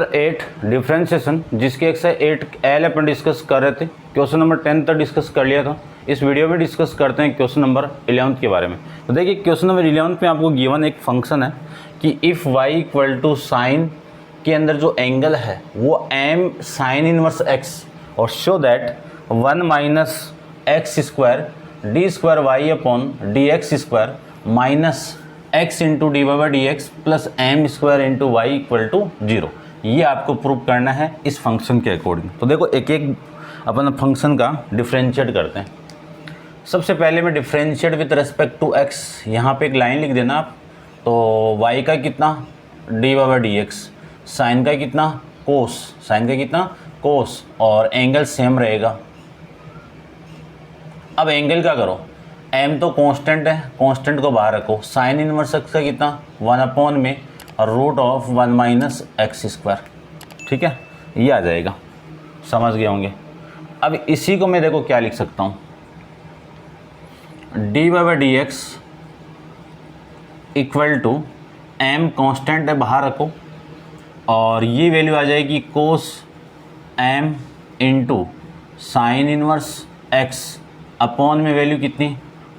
8 differentiation जिसकी exercise 8L अपन discuss कर रहे थे। क्वेश्चन नंबर 10 तक डिस्कस कर लिया था। इस वीडियो में डिस्कस करते हैं क्वेश्चन नंबर 11 के बारे में। तो देखिए क्वेश्चन नंबर 11 में आपको गिवन एक फंक्शन है कि if y equal to sine के अंदर जो एंगल है वो m साइन इनवर्स x और show that 1 minus x square d square y upon d x square minus x into d y by d x plus m square into y equal to 0, ये आपको prove करना है इस function के according. तो देखो एक एक अपन फंक्शन का डिफ्रेंशिएट करते हैं। सबसे पहले मैं differentiate with respect to x, यहाँ पे एक लाइन लिख देना आप। तो y का कितना d y by d x, sine का कितना कोस, साइन का कितना कोस, और एंगल सेम रहेगा। अब एंगल का करो, m तो कांस्टेंट है, कांस्टेंट को बाहर रखो। साइन इनवर्स एक्स का कितना 1 अपॉन में root of 1 minus x square, ठीक है, ये आ जाएगा। समझ गए होंगे। अब इसी को मैं देखो क्या लिख सकता हूँ, d y by d x equal to m constant है बाहर रखो, और ये वैल्यू आ जाएगी cos m into sine inverse x upon में वैल्यू कितनी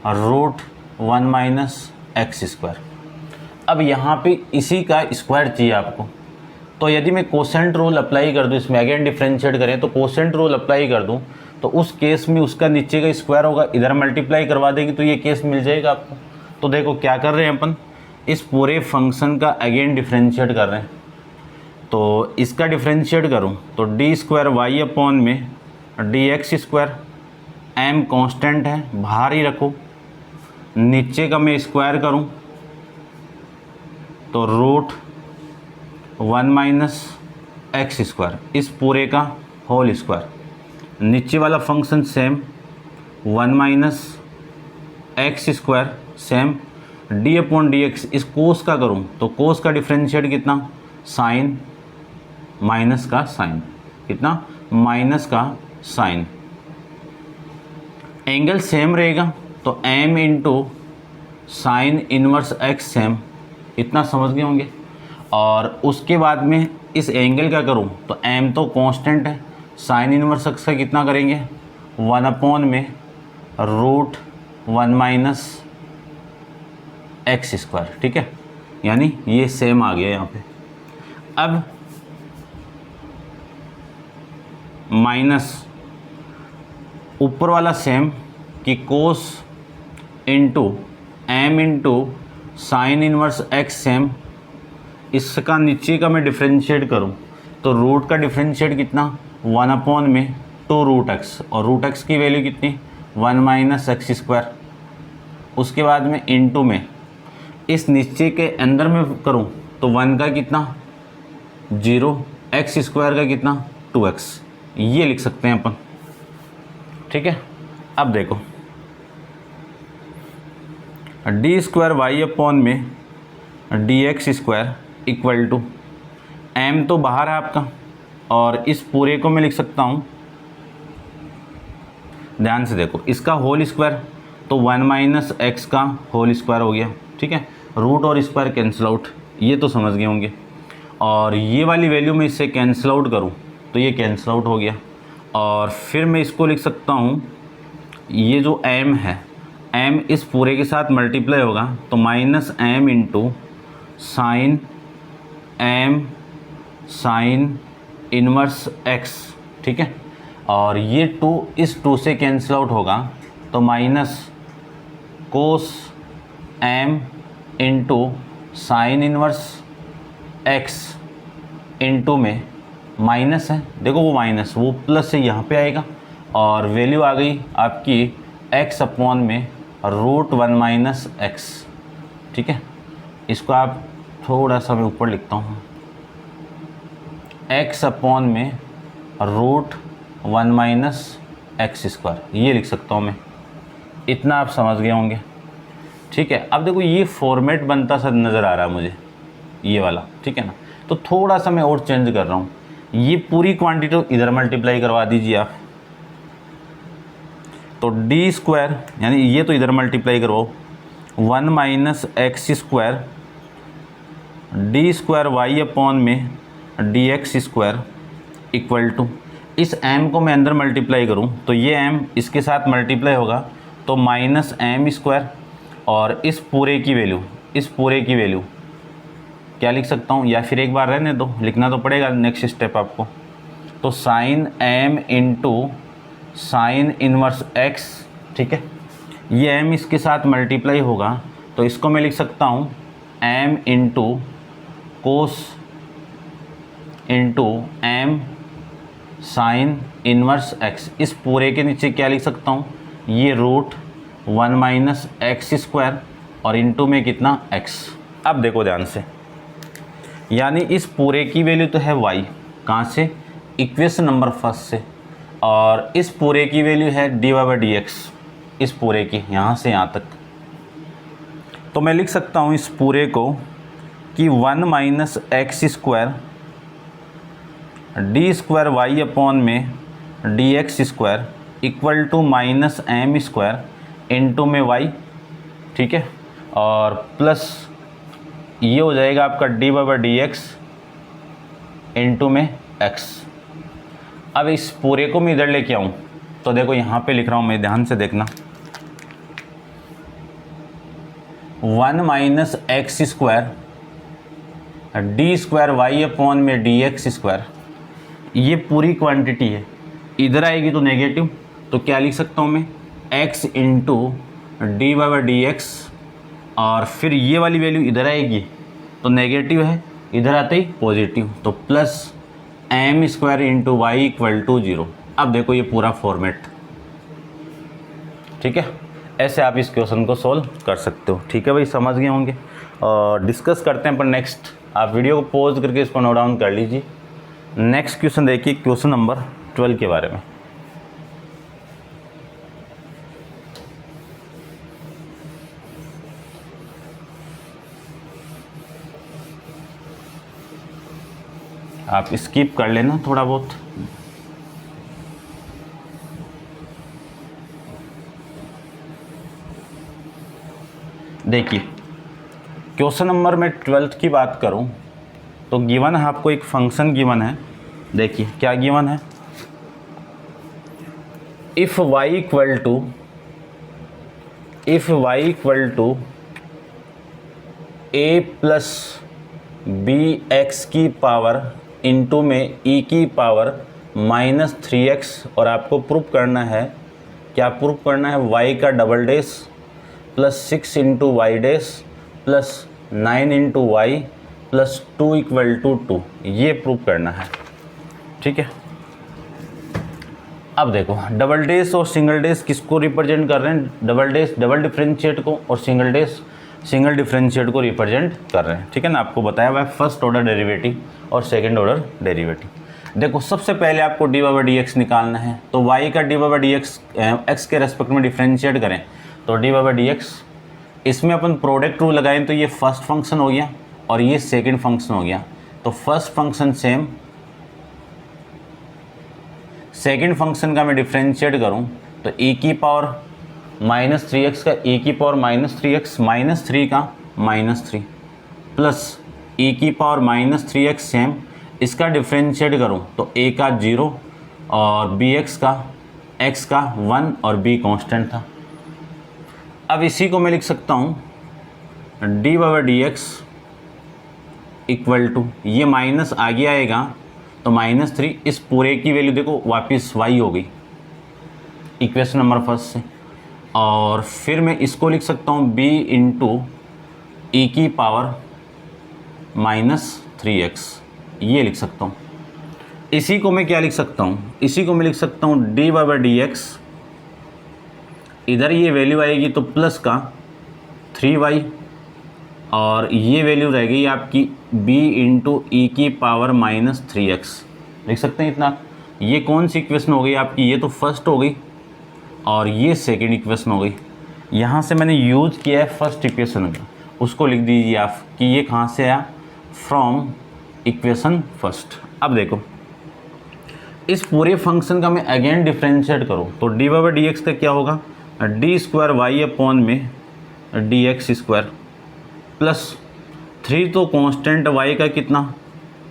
रूट 1 माइनस एक्स स्क्वायर। अब यहाँ पे इसी का स्क्वायर चाहिए आपको। तो यदि मैं कोसेंट रूल अप्लाई कर दूँ, इसमें अगेन डिफ्रेंशिएट करें तो कोसेंट रूल अप्लाई कर दूँ तो उस केस में उसका नीचे का स्क्वायर होगा, इधर मल्टीप्लाई करवा देगी तो ये केस मिल जाएगा आपको। तो देखो क्या कर रहे हैं अपन, इस पूरे फंक्शन का अगेन डिफ्रेंशिएट कर रहे हैं। तो इसका डिफ्रेंशिएट करूँ तो डी स्क्वायर वाई अपॉन में d x square, m constant है बाहर ही रखो, नीचे का मैं स्क्वायर करूँ तो रूट 1 माइनस एक्स स्क्वायर, इस पूरे का होल स्क्वायर। नीचे वाला function same 1 minus x square same, d upon d x, इस कोस का करूँ तो कोस का डिफ्रेंशिएट कितना साइन माइनस का साइन, कितना माइनस का साइन। एंगल सेम रहेगा तो m into sine inverse x same, इतना समझ गए होंगे। और उसके बाद में इस एंगल का करूं तो m तो कांस्टेंट है, साइन इनवर्स एक्स का कितना करेंगे 1 अपॉन में रूट 1 माइनस एक्स स्क्वायर, ठीक है, यानी ये सेम आ गया यहाँ पे। अब माइनस ऊपर वाला सेम कि cos into m into sine inverse x same, इसका नीचे का मैं डिफ्रेंशिएट करूं तो रूट का डिफ्रेंशिएट कितना 1 अपॉन में 2 रूट एक्स, और रूट एक्स की वैल्यू कितनी 1 माइनस एक्स स्क्वायर। उसके बाद में इंटू में इस नीचे के अंदर में करूं तो 1 का कितना 0, एक्स स्क्वायर का कितना 2x, ये लिख सकते हैं अपन, ठीक है। अब देखो डी स्क्वायर वाई अपॉन में d x square equal to m तो बाहर है आपका, और इस पूरे को मैं लिख सकता हूँ, ध्यान से देखो, इसका होल स्क्वायर तो 1 माइनस एक्स का होल स्क्वायर हो गया, ठीक है, रूट और स्क्वायर कैंसिल आउट, ये तो समझ गए होंगे। और ये वाली वैल्यू मैं इससे कैंसिल आउट करूँ तो ये कैंसिल आउट हो गया, और फिर मैं इसको लिख सकता हूँ, ये जो m है m इस पूरे के साथ मल्टीप्लाई होगा तो minus m into sign m sine inverse x, ठीक है, और ये 2 इस 2 से कैंसिल आउट होगा तो minus cos m into sine inverse x into में माइनस है, देखो वो माइनस वो प्लस से यहाँ पे आएगा, और वैल्यू आ गई आपकी x अपॉन में रूट 1 माइनस एक्स, ठीक है। इसको आप थोड़ा सा मैं ऊपर लिखता हूँ, x अपॉन में रूट 1 माइनस एक्स स्क्वायर, ये लिख सकता हूँ मैं, इतना आप समझ गए होंगे, ठीक है। अब देखो ये फॉर्मेट बनता सा नज़र आ रहा है मुझे ये वाला, ठीक है ना। तो थोड़ा सा मैं और चेंज कर रहा हूँ, ये पूरी क्वांटिटी इधर मल्टीप्लाई करवा दीजिए आप, तो डी स्क्वायर यानी ये तो इधर मल्टीप्लाई करवाओ 1 minus x square d square y upon में d x square equal to, इस m को मैं अंदर मल्टीप्लाई करूं तो ये m इसके साथ मल्टीप्लाई होगा तो माइनस एम स्क्वायर, और इस पूरे की वैल्यू क्या लिख सकता हूं, या फिर एक बार रहने दो, लिखना तो पड़ेगा नेक्स्ट स्टेप आपको। तो sine m into sine inverse x, ठीक है, ये m इसके साथ मल्टीप्लाई होगा तो इसको मैं लिख सकता हूं m into cos into m sine inverse x। इस पूरे के नीचे क्या लिख सकता हूँ, ये रूट 1 माइनस एक्स स्क्वायर और इंटू में कितना x। अब देखो ध्यान से, यानी इस पूरे की वैल्यू तो है y, कहाँ से, इक्वेशन नंबर फर्स्ट से, और इस पूरे की वैल्यू है d y by d x, इस पूरे की यहाँ से यहाँ तक। तो मैं लिख सकता हूँ इस पूरे को कि 1 minus x square d square y upon में d x square equal to minus m square into में वाई, ठीक है, और प्लस ये हो जाएगा आपका d y by d x into में एक्स। अब इस पूरे को मैं इधर लेके आऊँ तो देखो यहाँ पे लिख रहा हूँ मैं, ध्यान से देखना, 1 minus x square d square y upon में डी एक्स स्क्वायर, ये पूरी क्वांटिटी है, इधर आएगी तो नेगेटिव, तो क्या लिख सकता हूँ मैं, x into d y by d x, और फिर ये वाली वैल्यू इधर आएगी तो नेगेटिव है, इधर आते ही पॉजिटिव, तो plus m square into y equal to 0। अब देखो ये पूरा फॉर्मेट, ठीक है, ऐसे आप इस क्वेश्चन को सॉल्व कर सकते हो। ठीक है भाई, समझ गए होंगे, और डिस्कस करते हैं पर नेक्स्ट। आप वीडियो को पॉज करके इसको नोट डाउन कर लीजिए। नेक्स्ट क्वेश्चन देखिए, क्वेश्चन नंबर 12 के बारे में। आप स्किप कर लेना थोड़ा बहुत। देखिए क्वेश्चन नंबर में 12 की बात करूं तो गिवन है आपको, एक फंक्शन गिवन है। देखिए क्या गिवन है, if y equal to a plus b x की पावर इंटू में e की पावर माइनस 3x, और आपको प्रूफ करना है, क्या प्रूफ करना है, y का double dash plus 6 into y dash plus 9 into y plus 2 equal to 2, ये प्रूफ करना है। ठीक है, अब देखो डबल डैश और सिंगल डैश किसको रिप्रेजेंट कर रहे हैं, डबल डैश डबल डिफरेंशिएट को, और सिंगल डैश सिंगल डिफरेंशिएट को रिप्रेजेंट कर रहे हैं। ठीक है ना, आपको बताया हुआ है फर्स्ट ऑर्डर डेरिवेटिव और सेकंड ऑर्डर डेरिवेटिव। देखो सबसे पहले आपको d y by d x निकालना है, तो y का d y by d x x के रेस्पेक्ट में डिफरेंशिएट करें तो d y by d x, इसमें अपन प्रोडक्ट रूल लगाएं तो ये फर्स्ट फंक्शन हो गया और ये सेकंड फंक्शन हो गया। तो first function same, second function का मैं डिफरेंशिएट करूं तो e की पावर माइनस 3x का e की पावर माइनस 3x, माइनस 3 का माइनस 3 प्लस e की पावर माइनस 3x सेम, इसका डिफरेंशिएट करूं तो a का 0 और bx का x का 1 और b कांस्टेंट था। अब इसी को मैं लिख सकता हूं d y by d x equal to, ये माइनस आगे आएगा तो माइनस 3, इस पूरे की वैल्यू देखो वापस y हो गई इक्वेशन नंबर फर्स्ट से, और फिर मैं इसको लिख सकता हूँ b इंटू ई की पावर माइनस 3x, ये लिख सकता हूँ। इसी को मैं क्या लिख सकता हूँ, इसी को मैं लिख सकता हूँ d y by d x, इधर ये वैल्यू आएगी तो प्लस का 3y, और ये वैल्यू रह गई आपकी b इंटू ई की पावर माइनस 3x, लिख सकते हैं इतना। ये कौन सी इक्वेशन हो गई आपकी, ये तो फर्स्ट हो गई और ये सेकंड इक्वेशन हो गई। यहाँ से मैंने यूज किया है फर्स्ट इक्वेशन का, उसको लिख दीजिए आप कि ये कहाँ से आया, फ्रॉम इक्वेशन फर्स्ट। अब देखो इस पूरे फंक्शन का मैं अगेन डिफरेंशिएट करूँ तो d y by d x का क्या होगा, डी स्क्वायर वाई अपॉन में डी एक्स स्क्वायर प्लस 3 तो कांस्टेंट y का कितना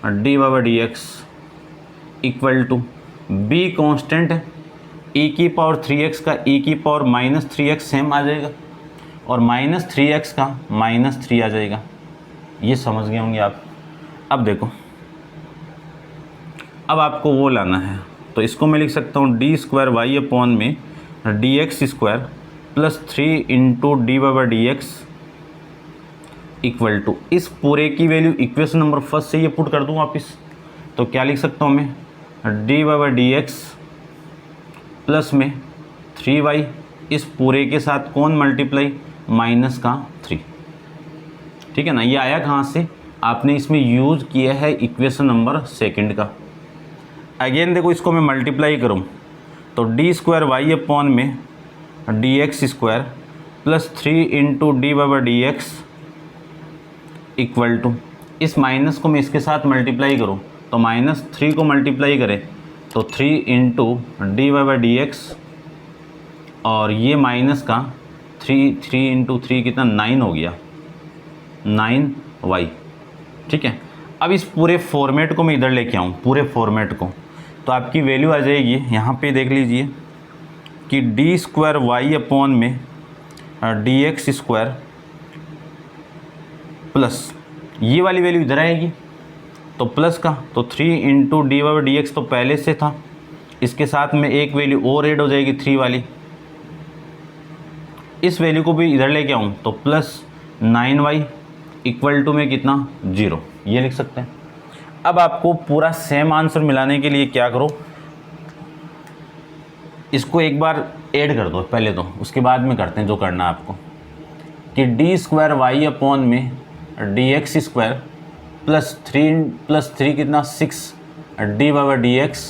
d y by d x equal to b constant है, ई की पावर 3x का ई की पावर -3x सेम आ जाएगा और -3x का -3 आ जाएगा। ये समझ गए होंगे आप। अब देखो, अब आपको वो लाना है, तो इसको मैं लिख सकता हूँ डी स्क्वायर वाई अपॉन में d x square plus 3 into d y by d x equal to, इस पूरे की वैल्यू इक्वेशन नंबर फर्स्ट से ये पुट कर दूँ वापस, तो क्या लिख सकता हूँ मैं d y by d x plus में 3y, इस पूरे के साथ कौन मल्टीप्लाई माइनस का 3, ठीक है ना। ये आया कहाँ से, आपने इसमें यूज़ किया है इक्वेशन नंबर सेकंड का। अगेन देखो, इसको मैं मल्टीप्लाई करूँ तो डी स्क्वायर वाई अपॉन में d x square plus 3 into d y by d x equal to, इस माइनस को मैं इसके साथ मल्टीप्लाई करूँ तो -3 को मल्टीप्लाई करें तो 3 into d y by d x और ये माइनस का 3 इंटू 3 कितना 9 हो गया, 9y, ठीक है। अब इस पूरे फॉर्मेट को मैं इधर लेके आऊँ, पूरे फॉर्मेट को, तो आपकी वैल्यू आ जाएगी यहाँ पे देख लीजिए कि डी स्क्वायर वाई अपॉन में डी एक्स स्क्वायर प्लस ये वाली वैल्यू इधर आएगी तो प्लस का, तो 3 into d y d x तो पहले से था, इसके साथ में एक वैल्यू और ऐड हो जाएगी 3 वाली, इस वैल्यू को भी इधर लेके आऊँ तो प्लस 9y इक्वल टू में कितना 0, ये लिख सकते हैं। अब आपको पूरा सेम आंसर मिलाने के लिए क्या करो, इसको एक बार ऐड कर दो पहले तो, उसके बाद में करते हैं जो करना है आपको, कि डी स्क्वायर वाई अपॉन में डी एक्स स्क्वायर प्लस 3 कितना 6 d y by d x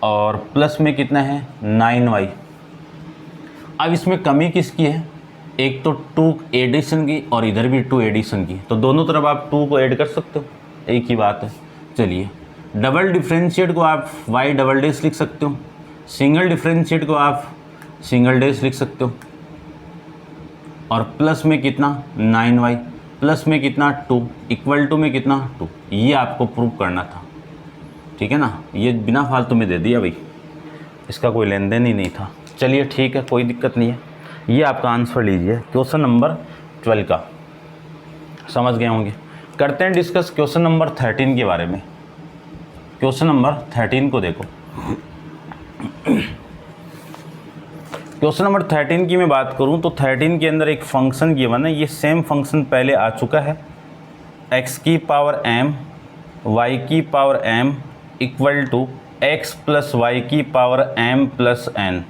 और प्लस में कितना है 9y। अब इसमें कमी किसकी है, एक तो 2 एडिशन की और इधर भी 2 एडिशन की, तो दोनों तरफ आप 2 को ऐड कर सकते हो, एक ही बात है। चलिए, डबल डिफ्रेंशिएट को आप y डबल डैश लिख सकते हो, सिंगल डिफ्रेंशिएट को आप सिंगल डैश लिख सकते हो, और प्लस में कितना 9y प्लस में कितना 2 इक्वल टू में कितना 2, ये आपको प्रूव करना था, ठीक है ना। ये बिना फालतू में दे दिया भाई, इसका कोई लेन देन ही नहीं था। चलिए ठीक है, कोई दिक्कत नहीं है। ये आपका आंसर लीजिए क्वेश्चन नंबर 12 का, समझ गए होंगे। करते हैं डिस्कस क्वेश्चन नंबर 13 के बारे में। क्वेश्चन नंबर 13 को देखो। क्वेश्चन नंबर 13 की मैं बात करूं तो 13 के अंदर एक फंक्शन गिवन है, ये सेम फंक्शन पहले आ चुका है, x की पावर m y की power m equal to x plus y की पावर m प्लस n,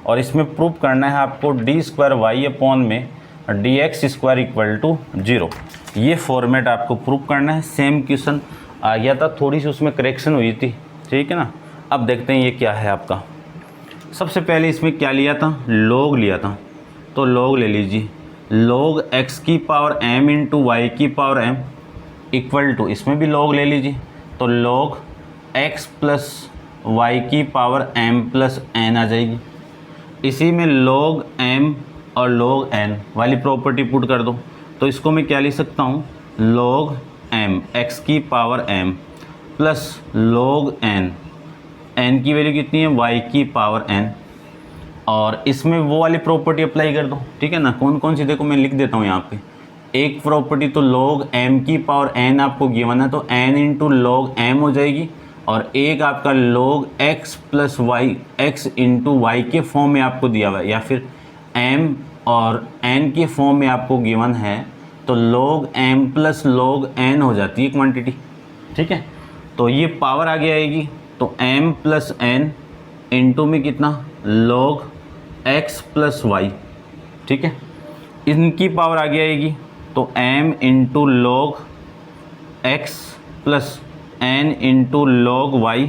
और इसमें प्रूफ करना है आपको डी स्क्वायर वाई अपॉन में d x square equal to 0। ये फॉर्मेट आपको प्रूफ करना है। सेम क्वेश्चन आ गया था, थोड़ी सी उसमें करेक्शन हुई थी, ठीक है ना। अब देखते हैं ये क्या है आपका। सबसे पहले इसमें क्या लिया था, लॉग लिया था, तो लॉग ले लीजिए, लॉग x की पावर m इंटू वाई की पावर m इक्वल टू, इसमें भी लॉग ले लीजिए, तो लॉग x प्लस वाई की पावर m प्लस n आ जाएगी। इसी में log m और log n वाली प्रॉपर्टी पुट कर दो, तो इसको मैं क्या लिख सकता हूँ, log m x की power m plus log n, n की वैल्यू कितनी है y की पावर n, और इसमें वो वाली प्रॉपर्टी अप्लाई कर दो, ठीक है ना। कौन कौन सी देखो मैं लिख देता हूँ यहाँ पे। एक प्रॉपर्टी तो log m की पावर n आपको गिवन है, तो n इंटू log m हो जाएगी, और एक आपका log x plus y, x into y के फॉर्म में आपको दिया हुआ है, या फिर m और n के फॉर्म में आपको गिवन है, तो log m plus log n हो जाती है क्वांटिटी, ठीक है। तो ये पावर आगे आएगी, तो m प्लस n इंटू में कितना log x प्लस वाई, ठीक है। इनकी पावर आगे आएगी, तो m इंटू log x plus n into log y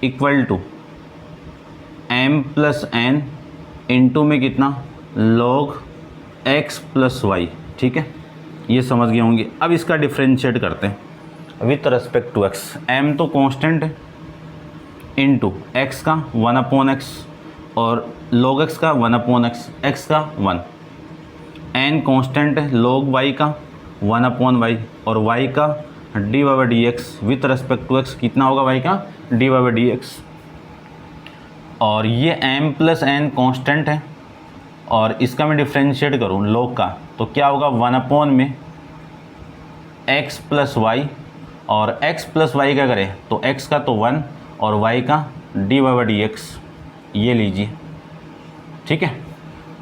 equal to m plus n into में कितना log x प्लस वाई, ठीक है। ये समझ गए होंगे। अब इसका डिफ्रेंशिएट करते हैं with respect to x। m तो कांस्टेंट है, इंटू x का 1/x और log x का 1/x, x का 1, n कांस्टेंट है, log y का 1/y और y का d y by d x with respect to x कितना होगा भाई का d y by d x. और ये m प्लस एन कॉन्स्टेंट है और इसका मैं डिफ्रेंशिएट करूँ लॉग का तो क्या होगा 1 में x प्लस वाई, और x प्लस वाई का करें तो x का तो 1 और y का d y by d x, ये लीजिए। ठीक है,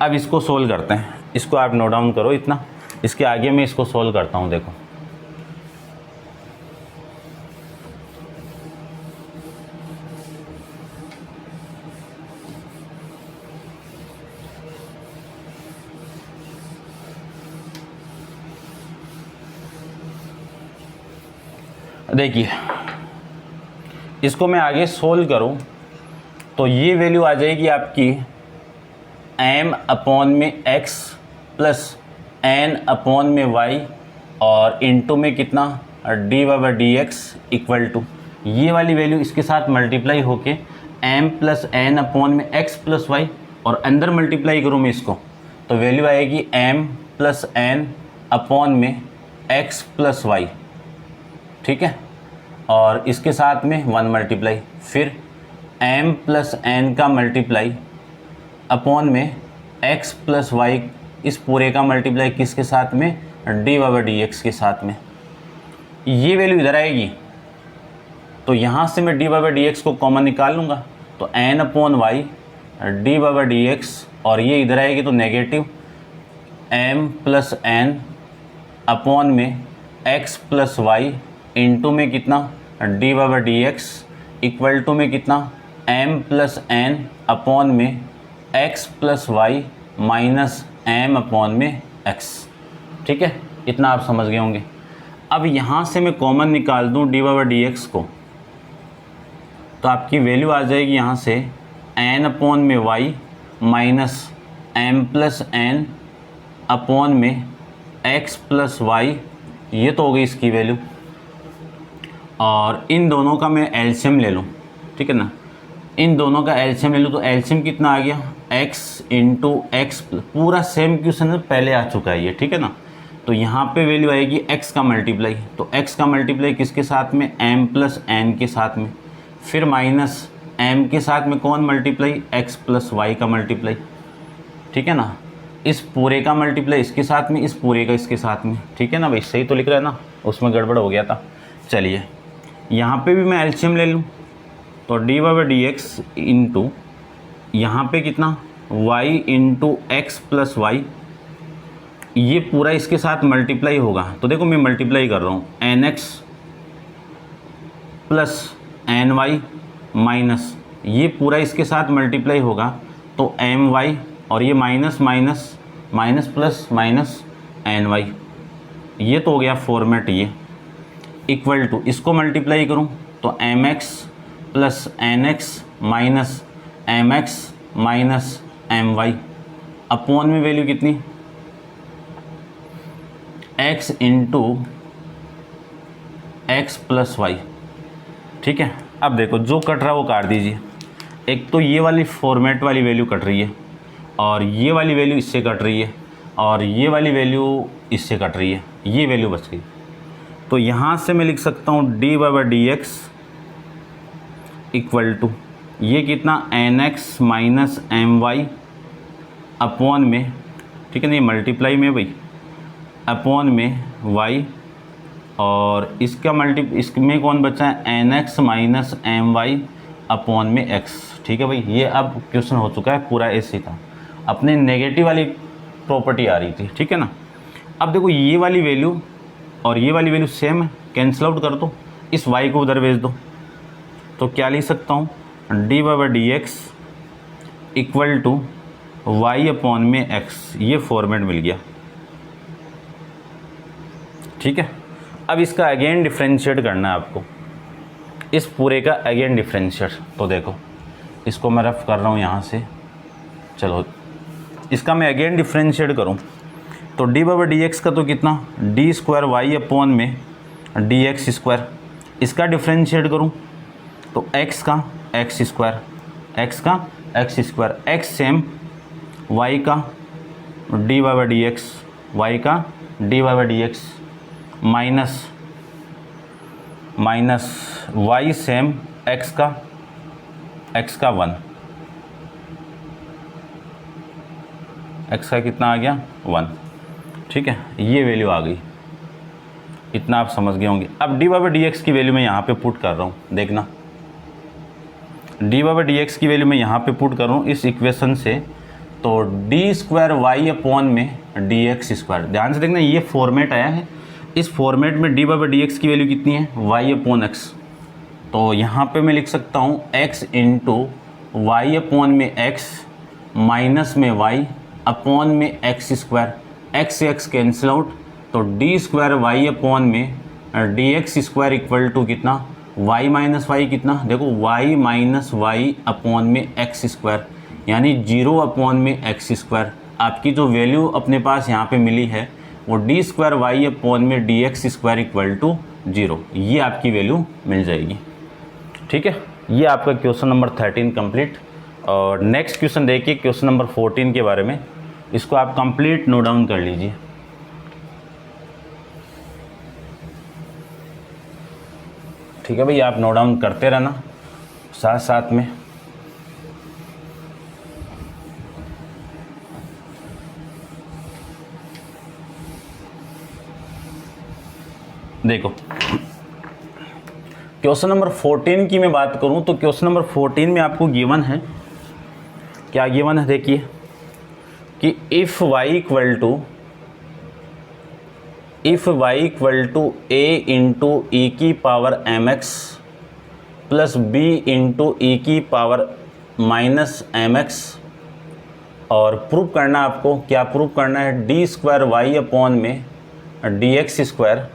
अब इसको सोल्व करते हैं, इसको आप नोट डाउन करो इतना, इसके आगे मैं इसको सोल्व करता हूँ। देखो देखिए इसको मैं आगे सोल्व करूं तो ये वैल्यू आ जाएगी आपकी m अपॉन में x प्लस n अपॉन में y और इनटू में कितना d y by d x equal to ये वाली वैल्यू इसके साथ मल्टीप्लाई होके m प्लस एन अपॉन में x प्लस वाई और अंदर मल्टीप्लाई करूँ मैं इसको तो वैल्यू आएगी m प्लस एन अपॉन में x प्लस वाई। ठीक है, और इसके साथ में 1 मल्टीप्लाई, फिर m प्लस एन का मल्टीप्लाई अपॉन में x प्लस वाई, इस पूरे का मल्टीप्लाई किसके साथ में d y by d x के साथ में। ये वैल्यू इधर आएगी तो यहाँ से मैं d y by d x को कॉमन निकाल लूँगा तो n upon y d y by d x, और ये इधर आएगी तो negative m plus n upon में x प्लस वाई इंटू में कितना d y by d x equal to में कितना m प्लस एन अपॉन में x plus y minus m upon में x। ठीक है, इतना आप समझ गए होंगे। अब यहाँ से मैं कॉमन निकाल दूँ d y by d x को तो आपकी वैल्यू आ जाएगी यहाँ से n अपॉन में y minus m plus n upon में x प्लस वाई, ये तो हो गई इसकी वैल्यू। और इन दोनों का मैं एलसीएम ले लूँ, ठीक है ना, इन दोनों का एलसीएम ले लूँ तो एलसीएम कितना आ गया x इंटू एक्स, पूरा सेम क्वेश्चन पहले आ चुका है ये। ठीक है ना, तो यहाँ पे वैल्यू आएगी x का मल्टीप्लाई, तो x का मल्टीप्लाई किसके साथ में m प्लस एन के साथ में, फिर माइनस m के साथ में कौन मल्टीप्लाई x प्लस वाई का मल्टीप्लाई। ठीक है ना, इस पूरे का मल्टीप्लाई इसके साथ में, इस पूरे का इसके साथ में। ठीक है ना भाई, सही तो लिख रहा है ना, उसमें गड़बड़ हो गया था। चलिए यहाँ पे भी मैं एलसीएम ले लूँ तो d y by d x into यहाँ पे कितना y into x plus y, ये पूरा इसके साथ मल्टीप्लाई होगा तो देखो मैं मल्टीप्लाई कर रहा हूँ n x plus n y minus, ये पूरा इसके साथ मल्टीप्लाई होगा तो एम वाई, और ये minus minus minus plus minus n y, ये तो हो गया फॉर्मेट ये, इक्वल टू इसको मल्टीप्लाई करूं तो m x plus n x minus m x minus m y upon में वैल्यू कितनी x into x plus y. ठीक है, अब देखो जो कट रहा है वो काट दीजिए। एक तो ये वाली फॉर्मेट वाली वैल्यू कट रही है और ये वाली वैल्यू इससे कट रही है और ये वाली वैल्यू इससे कट रही है, ये वैल्यू बच गई। तो यहाँ से मैं लिख सकता हूँ d y by d x equal to ये कितना n x minus m y upon में, ठीक है ना, ये मल्टीप्लाई में भाई अपॉन में y, और इसका इसमें कौन बचा है n x minus m y upon में x। ठीक है भाई, ये अब क्वेश्चन हो चुका है पूरा ऐसे था, अपने नेगेटिव वाली प्रॉपर्टी आ रही थी। ठीक है ना, अब देखो ये वाली वैल्यू और ये वाली वैल्यू सेम है, कैंसिल आउट कर दो, इस y को उधर भेज दो तो क्या लिख सकता हूँ d y by d x equal to y upon में x, ये फॉर्मेट मिल गया। ठीक है, अब इसका अगेन डिफ्रेंशिएट करना है आपको, इस पूरे का अगेन डिफ्रेंशिएट। तो देखो इसको मैं रफ कर रहा हूँ यहाँ से, चलो इसका मैं अगेन डिफ्रेंशिएट करूँ तो डी बाई डी एक्स का तो कितना डी स्क्वायर वाई अपॉन में डी एक्स स्क्वायर, इसका डिफ्रेंशिएट करूँ तो एक्स का एक्स स्क्वायर, एक्स का x square, x same, y का d by d x, y का d by d x minus minus y same x का 1, x का कितना आ गया 1, ठीक है, ये वैल्यू आ गई। इतना आप समझ गए होंगे। अब डी बाई डी एक्स की वैल्यू मैं यहाँ पे पुट कर रहा हूँ, देखना डी बाई डी एक्स की वैल्यू मैं यहाँ पे पुट कर रहा हूँ इस इक्वेशन से, तो डी स्क्वायर वाई अपॉन में डी एक्स स्क्वायर। ध्यान से देखना, ये फॉर्मेट आया है, इस फॉर्मेट में डी बाई डी एक्स की वैल्यू कितनी है वाई अपॉन एक्स, तो यहाँ पे मैं लिख सकता हूँ एक्स इंटू वाई अपॉन में एक्स माइनस में वाई अपॉन में एक्स स्क्वायर, एक्स से एक्स कैंसिल आउट, तो डी स्क्वायर वाई अपॉन में d x square equal to कितना वाई माइनस वाई, कितना देखो वाई माइनस वाई अपॉन में एक्स स्क्वायर, यानी 0 अपॉन में एक्स स्क्वायर। आपकी जो वैल्यू अपने पास यहाँ पे मिली है वो डी स्क्वायर वाई अपॉन में d x square equal to 0, ये आपकी वैल्यू मिल जाएगी। ठीक है, ये आपका क्वेश्चन नंबर 13 कंप्लीट। और नेक्स्ट क्वेश्चन देखिए, क्वेश्चन नंबर 14 के बारे में, इसको आप कंप्लीट नोट डाउन कर लीजिए। ठीक है भाई, आप नोट डाउन करते रहना साथ साथ में। देखो क्वेश्चन नंबर 14 की मैं बात करूं तो क्वेश्चन नंबर 14 में आपको गिवन है, क्या गिवन है देखिए कि if y equal to a into e की power m x plus b into e की पावर माइनस एम एक्स, और प्रूफ करना आपको, क्या प्रूफ करना है, डी स्क्वायर वाई अपॉन में d x square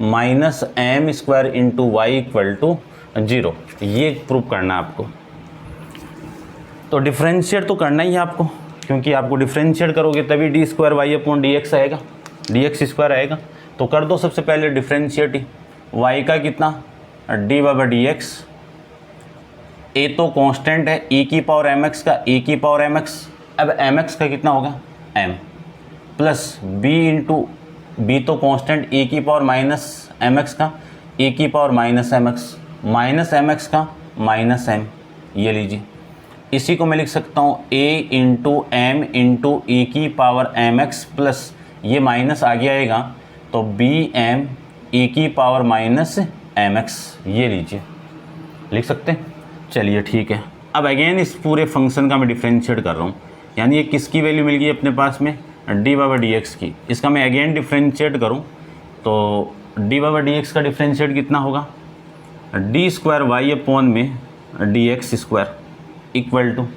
minus m square into y equal to 0, ये प्रूफ करना है आपको। तो डिफ्रेंशिएट तो करना ही है आपको, क्योंकि आपको डिफ्रेंशिएट करोगे तभी d square y upon d x आएगा, डी एक्स स्क्वायर आएगा। तो कर दो सबसे पहले डिफ्रेंशिएट ही, वाई का कितना डी बाई डी एक्स, ए तो कांस्टेंट है, ई की पावर एम एक्स का ई की पावर एम एक्स, अब एम एक्स का कितना होगा m, plus b into b तो कांस्टेंट ई की पावर माइनस एम एक्स का ई की पावर माइनस एम एक्स का माइनस एम, ये लीजिए। इसी को मैं लिख सकता हूँ a into m into e की पावर एम एक्स प्लस ये माइनस आगे आएगा तो बी एम ई की पावर माइनस एम एक्स, ये लीजिए, लिख सकते हैं। चलिए ठीक है, अब अगेन इस पूरे फंक्शन का मैं डिफ्रेंशिएट कर रहा हूँ, यानी ये किसकी वैल्यू मिल गई अपने पास में डी बाई डी एक्स की। इसका मैं अगेन डिफ्रेंशिएट करूँ तो डी बाई डी एक्स का डिफ्रेंशिएट कितना होगा, डी स्क्वायर वाई अपॉन में d x square equal to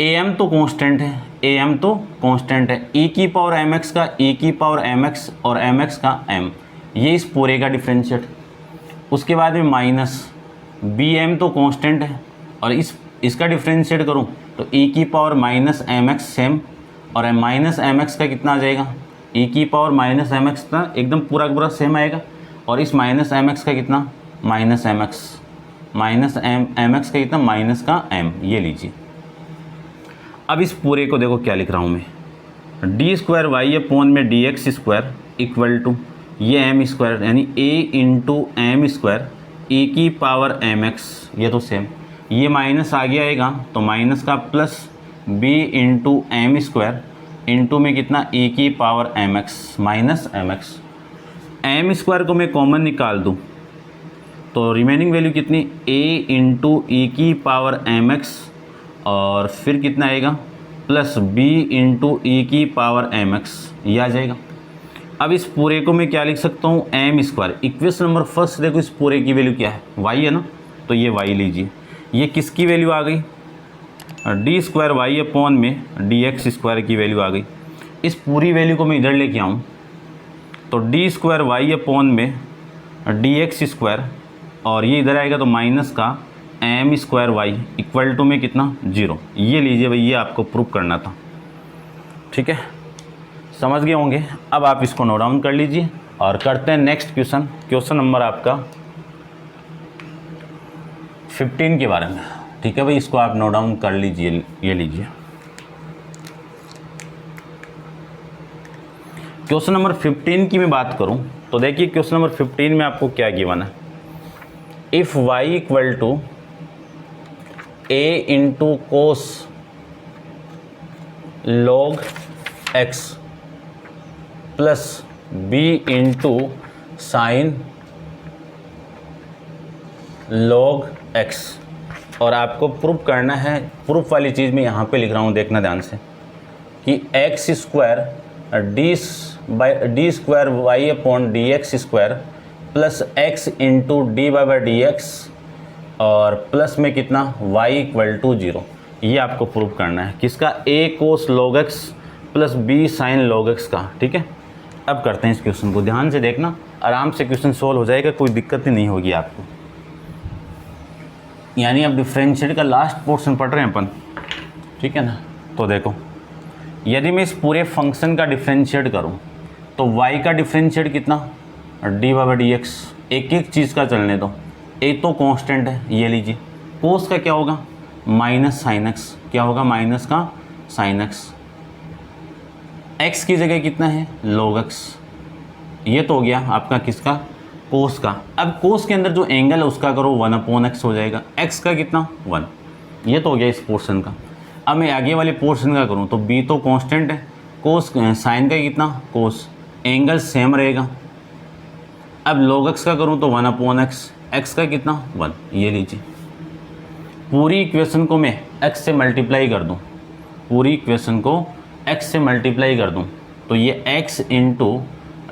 a m तो कांस्टेंट है, ए एम तो कांस्टेंट है, ई की पावर एम एक्स का ई की पावर एम एक्स और एम एक्स का एम, ये इस पूरे का डिफ्रेंशिएट। उसके बाद में माइनस बी एम तो कांस्टेंट है और इसका डिफ्रेंशिएट करूँ तो ई की power minus m x same, और माइनस एम एक्स का कितना आ जाएगा, ई की पावर माइनस एम एक्स का एकदम पूरा पूरा सेम आएगा, और इस माइनस एम एक्स का कितना minus m x, minus m x का कितना माइनस का एम, ये लीजिए। अब इस पूरे को देखो क्या लिख रहा हूँ मैं, डी स्क्वायर वाई अपॉन में d x square equal to ये एम स्क्वायर, यानी a into m square e की पावर एम एक्स, ये तो सेम, ये माइनस आगे आएगा तो माइनस का plus b into m square into में कितना ई की power m x minus m x. M square को मैं कॉमन निकाल दूँ तो रिमेनिंग वैल्यू कितनी a इंटू ई की पावर एम एक्स, और फिर कितना आएगा प्लस b इंटू ई की पावर एम एक्स, ये आ जाएगा। अब इस पूरे को मैं क्या लिख सकता हूँ m square, equation number first देखो इस पूरे की वैल्यू क्या है y है ना, तो ये y लीजिए, ये किसकी वैल्यू आ गई डी स्क्वायर वाई अपॉन में डी एक्स स्क्वायर की वैल्यू आ गई। इस पूरी वैल्यू को मैं इधर लेके आऊँ तो डी स्क्वायर वाई अपॉन में डी एक्स स्क्वायर, और ये इधर आएगा तो माइनस का m square y equal to में कितना 0, ये लीजिए भाई, ये आपको प्रूफ करना था। ठीक है, समझ गए होंगे। अब आप इसको नोट डाउन कर लीजिए और करते हैं नेक्स्ट क्वेश्चन, क्वेश्चन नंबर आपका 15 के बारे में। ठीक है भाई, इसको आप नोट डाउन कर लीजिए, ये लीजिए। क्वेश्चन नंबर 15 की मैं बात करूं तो देखिए क्वेश्चन नंबर 15 में आपको क्या गिवन है। If y equal to a into cos log x plus b into sine log x, और आपको प्रूफ करना है, प्रूफ वाली चीज़ मैं यहाँ पे लिख रहा हूँ, देखना ध्यान से, कि x square d square y upon d x square plus x into d y by d x और प्लस में कितना y इक्वल टू 0, ये आपको प्रूफ करना है किसका, a cos log x plus b sine log x का। ठीक है, अब करते हैं इस क्वेश्चन को, ध्यान से देखना, आराम से क्वेश्चन सॉल्व हो जाएगा, कोई दिक्कत ही नहीं होगी आपको। यानी अब डिफरेंशिएट का लास्ट पोर्शन पढ़ रहे हैं अपन, ठीक है ना। तो देखो, यदि मैं इस पूरे फंक्शन का डिफरेंशिएट करूं तो y का डिफरेंशिएट कितना, d y by d x, एक एक चीज़ का चलने दो, एक तो कांस्टेंट है, ये लीजिए, कोस का क्या होगा माइनस साइन एक्स, क्या होगा माइनस का साइन एक्स, एक्स की जगह कितना है log x, ये तो हो गया आपका किसका कोस का। अब कोस के अंदर जो एंगल है उसका करो 1/x हो जाएगा, x का कितना 1, ये तो हो गया इस पोर्शन का। अब मैं आगे वाले पोर्शन का करूँ तो b तो कांस्टेंट है, कोस साइन का कितना कोस, एंगल सेम रहेगा। अब log x का करूँ तो 1/x, x का कितना 1, ये लीजिए। पूरी इक्वेशन को मैं x से मल्टीप्लाई कर दूँ, पूरी इक्वेशन को x से मल्टीप्लाई कर दूँ तो ये x into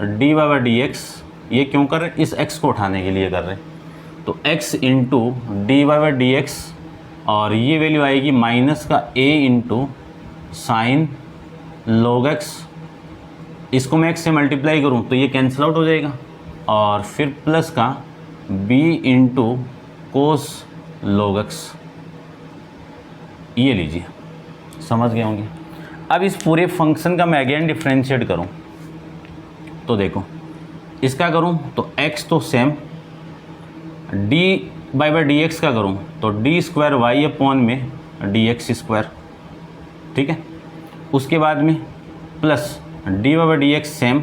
d y by d x, ये क्यों कर रहे, इस x को उठाने के लिए कर रहे हैं, तो x into d y by d x और ये वैल्यू आएगी माइनस का a into sine log x, इसको मैं x से मल्टीप्लाई करूँ तो ये कैंसिल आउट हो जाएगा, और फिर प्लस का b into cos log x, ये लीजिए, समझ गए होंगे। अब इस पूरे फंक्शन का मैं अगेन डिफरेंशिएट करूं तो देखो, इसका करूं तो x तो same, D by by d x का करूं तो डी स्क्वायर वाई अपॉन में डी एक्स स्क्वायर, ठीक है। उसके बाद में plus D by by d x same,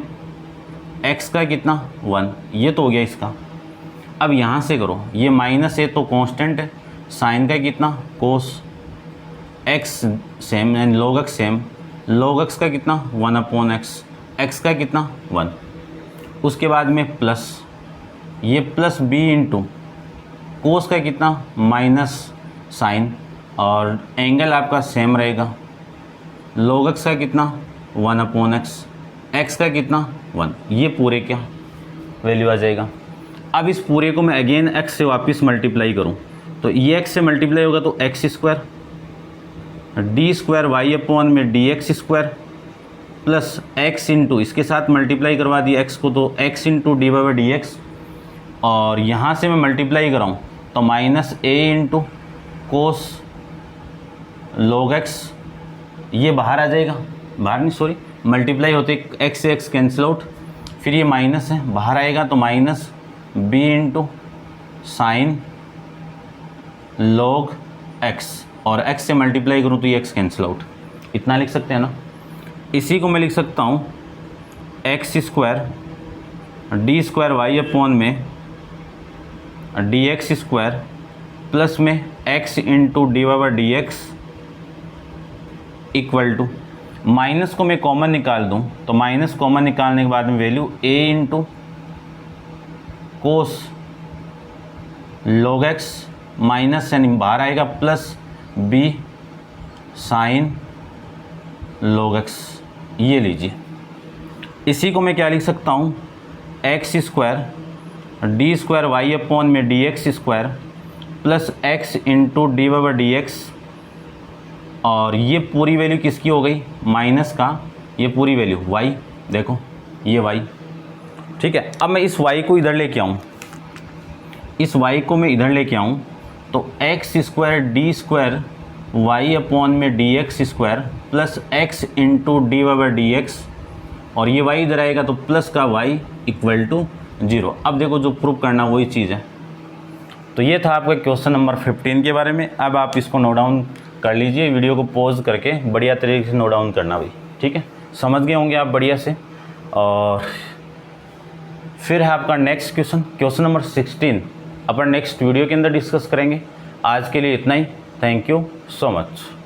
x का कितना 1, ये तो हो गया इसका। अब यहाँ से करो, ये माइनस है तो कांस्टेंट है, साइन का कितना कोस, x same and log x same, log x का कितना 1/x, x का कितना 1। उसके बाद में प्लस, ये प्लस b इंटू कोस का कितना माइनस साइन, और एंगल आपका सेम रहेगा, log x का कितना 1/x, x का कितना 1, ये पूरे क्या वैल्यू आ जाएगा। अब इस पूरे को मैं अगेन x से वापस मल्टीप्लाई करूं तो ये x से मल्टीप्लाई होगा तो x square, d square y upon में d x square plus x into, इसके साथ मल्टीप्लाई करवा दिया x को तो x into d y by d x, और यहाँ से मैं मल्टीप्लाई कराऊँ तो minus a into cos log x, ये बाहर आ जाएगा, बाहर नहीं सॉरी, मल्टीप्लाई होते x से x कैंसिल आउट, फिर ये माइनस है बाहर आएगा तो minus b into sine log x, और x से मल्टीप्लाई करूँ तो ये x कैंसिल आउट, इतना लिख सकते हैं ना। इसी को मैं लिख सकता हूँ x square d square y upon में डी एक्स स्क्वायर प्लस में x into d y by d x equal to, minus को मैं कॉमन निकाल दूं तो माइनस कॉमन निकालने के बाद में value a into cos log x, minus यानी बाहर आएगा plus b sine log x, ये लीजिए। इसी को मैं क्या लिख सकता हूँ, x square d square y upon में d x square plus x into d y by d x, और ये पूरी वैल्यू किसकी हो गई माइनस का, ये पूरी वैल्यू y, देखो ये y, ठीक है। अब मैं इस y को इधर लेके आऊँ, इस y को मैं इधर लेके आऊँ तो x square d square y upon में d x square plus x into d y by d x, और ये y इधर आएगा तो प्लस का y इक्वल टू 0। अब देखो जो प्रूव करना वही चीज़ है। तो ये था आपका क्वेश्चन नंबर 15 के बारे में। अब आप इसको नोट डाउन कर लीजिए, वीडियो को पॉज करके बढ़िया तरीके से नोट डाउन करना भाई, ठीक है। समझ गए होंगे आप बढ़िया से। और फिर है आपका नेक्स्ट क्वेश्चन, क्वेश्चन नंबर 16। अपन नेक्स्ट वीडियो के अंदर डिस्कस करेंगे। आज के लिए इतना ही। Thank you so much.